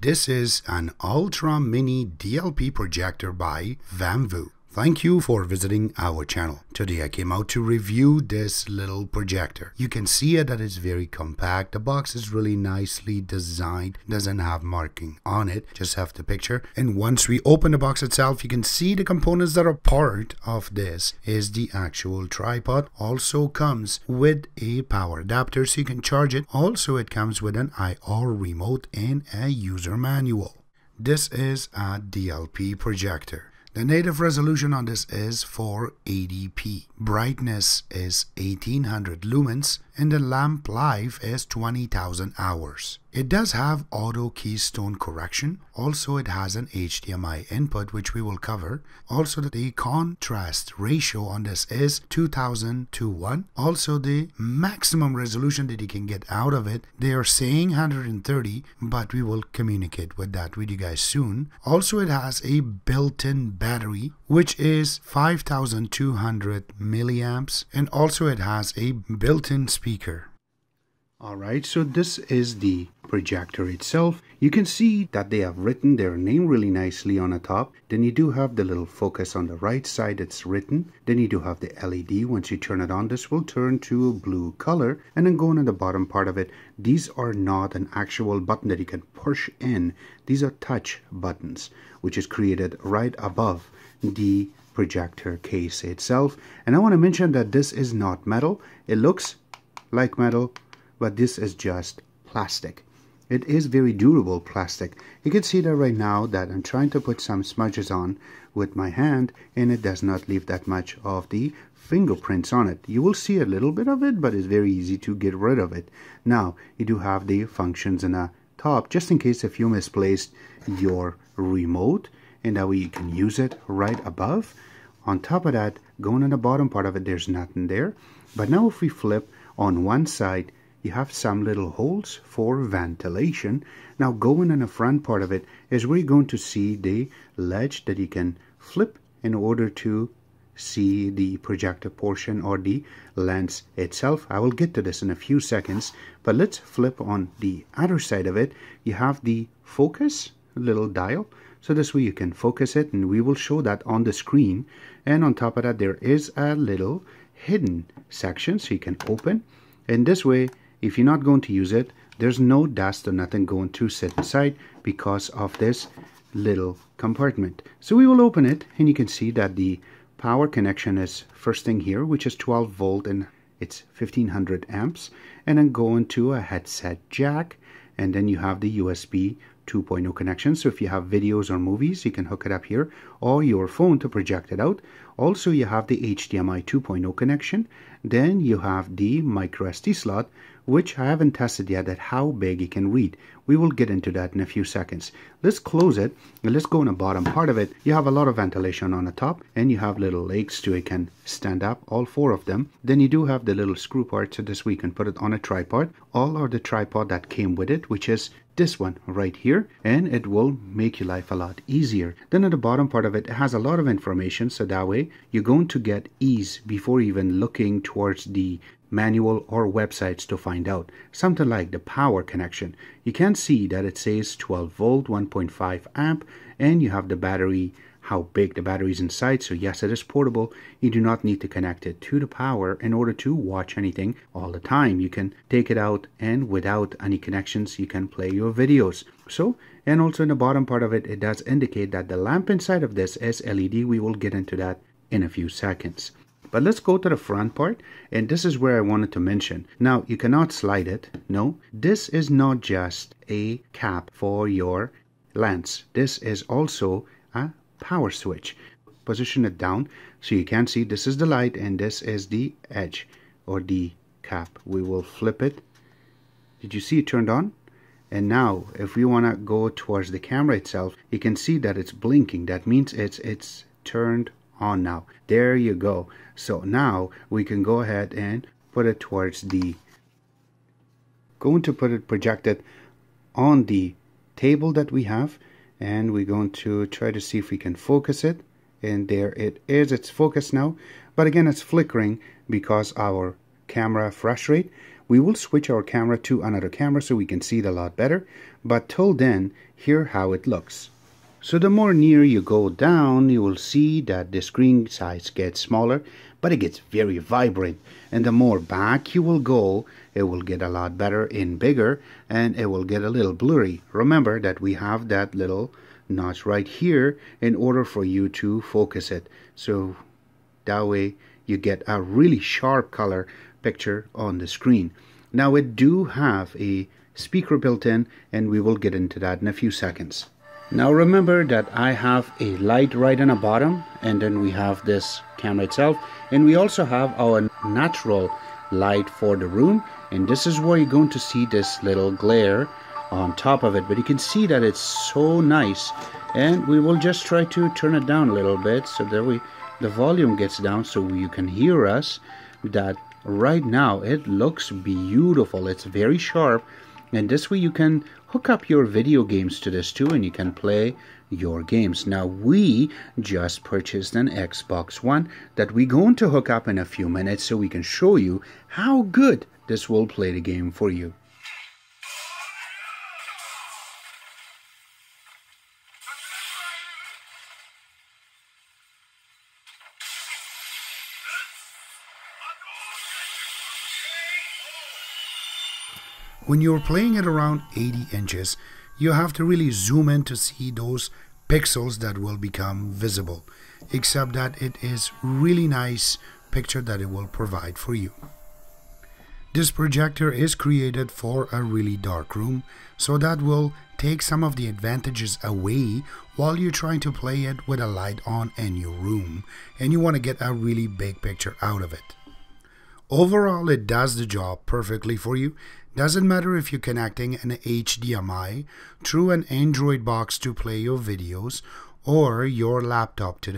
This is an Ultra Mini DLP projector by Vamvo. Thank you for visiting our channel. Today I came out to review this little projector. You can see it that it's very compact. The box is really nicely designed. Doesn't have marking on it, just have the picture. And once we open the box itself, you can see the components that are part of this is the actual tripod. Also comes with a power adapter so you can charge it. Also it comes with an IR remote and a user manual. This is a DLP projector. The native resolution on this is 480p. Brightness is 1800 lumens and the lamp life is 20,000 hours. It does have auto keystone correction. Also it has an HDMI input which we will cover. Also the contrast ratio on this is 2000:1. Also the maximum resolution that you can get out of it, they are saying 130, but we will communicate with that with you guys soon. Also it has a built-in battery which is 5200 milliamps, and also it has a built-in speaker. Alright, so this is the projector itself. You can see that they have written their name really nicely on the top. Then you do have the little focus on the right side, it's written. Then you do have the LED. Once you turn it on, this will turn to a blue color. And then going on the bottom part of it, these are not an actual button that you can push in. These are touch buttons, which is created right above the projector case itself. And I want to mention that this is not metal. It looks like metal, but this is just plastic. It is very durable plastic. You can see that right now that I'm trying to put some smudges on with my hand, and it does not leave that much of the fingerprints on it. You will see a little bit of it, but it's very easy to get rid of it. Now you do have the functions in the top, just in case if you misplaced your remote, and that way you can use it right above. On top of that, going on the bottom part of it, there's nothing there. But now if we flip on one side, you have some little holes for ventilation. Now going on the front part of it is where you're going to see the ledge that you can flip in order to see the projector portion or the lens itself. I will get to this in a few seconds, but let's flip on the other side of it. You have the focus little dial, so this way you can focus it, and we will show that on the screen. And on top of that, there is a little hidden section so you can open, and this way if you're not going to use it, there's no dust or nothing going to sit inside because of this little compartment. So we will open it, and you can see that the power connection is first thing here, which is 12 volt and it's 1500 amps, and then go into a headset jack, and then you have the USB 2.0 connection. So if you have videos or movies, you can hook it up here, or your phone to project it out. Also you have the HDMI 2.0 connection. Then you have the micro SD slot, which I haven't tested yet at how big it can read. We will get into that in a few seconds. Let's close it and let's go on the bottom part of it. You have a lot of ventilation on the top, and you have little legs so it can stand up, all four of them. Then you do have the little screw part, so this way you can put it on a tripod. All are the tripod that came with it, which is this one right here, and it will make your life a lot easier. Then at the bottom part of it, it has a lot of information, so that way you're going to get ease before even looking towards the manual or websites to find out. Something like the power connection. You can see that it says 12 volt, 1.5 amp, and you have the battery, how big the battery is inside. So yes, it is portable. You do not need to connect it to the power in order to watch anything all the time. You can take it out, and without any connections you can play your videos. So, and also in the bottom part of it, it does indicate that the lamp inside of this is LED. We will get into that in a few seconds. But let's go to the front part, and this is where I wanted to mention. Now you cannot slide it. No, this is not just a cap for your lens. This is also a power switch. Position it down so you can see this is the light and this is the edge or the cap. We will flip it. Did you see it turned on? And now if we want to go towards the camera itself, you can see that it's blinking. That means it's turned on now. There you go. So now we can go ahead and put it towards the projected on the table that we have, and we're going to try to see if we can focus it, and there it is. It's focused now, but again it's flickering because our camera refresh rate. We will switch our camera to another camera so we can see it a lot better, but till then, here how it looks. So the more near you go down, you will see that the screen size gets smaller, but it gets very vibrant. And the more back you will go, it will get a lot better and bigger, and it will get a little blurry. Remember that we have that little notch right here in order for you to focus it. So that way you get a really sharp color picture on the screen. Now it do have a speaker built in, and we will get into that in a few seconds. Now remember that I have a light right on the bottom, and then we have this camera itself, and we also have our natural light for the room, and this is where you're going to see this little glare on top of it, but you can see that it's so nice. And we will just try to turn it down a little bit so that the volume gets down so you can hear us. That right now it looks beautiful. It's very sharp, and this way you can hook up your video games to this too, and you can play your games. Now we just purchased an Xbox One that we're going to hook up in a few minutes so we can show you how good this will play the game for you. When you're playing at around 80 inches, you have to really zoom in to see those pixels that will become visible, except that it is really nice picture that it will provide for you. This projector is created for a really dark room, so that will take some of the advantages away while you're trying to play it with a light on in your room and you want to get a really big picture out of it. Overall, it does the job perfectly for you. Doesn't matter if you're connecting an HDMI through an Android box to play your videos or your laptop to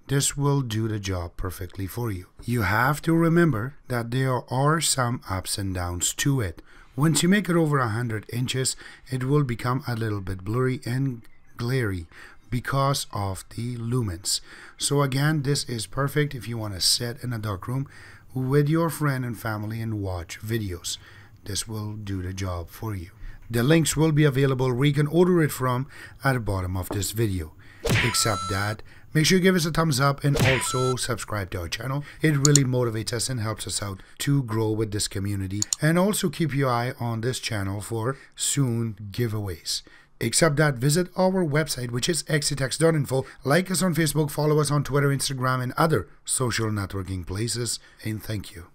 this will do the job perfectly for you. You have to remember that there are some ups and downs to it. Once you make it over 100 inches, it will become a little bit blurry and glary because of the lumens. So again, this is perfect if you want to sit in a dark room with your friend and family and watch videos. This will do the job for you. The links will be available where you can order it from at the bottom of this video. Except that, make sure you give us a thumbs up and also subscribe to our channel. It really motivates us and helps us out to grow with this community. And also keep your eye on this channel for soon giveaways. Except that, visit our website, which is xctex.info. Like us on Facebook, follow us on Twitter, Instagram, and other social networking places. And thank you.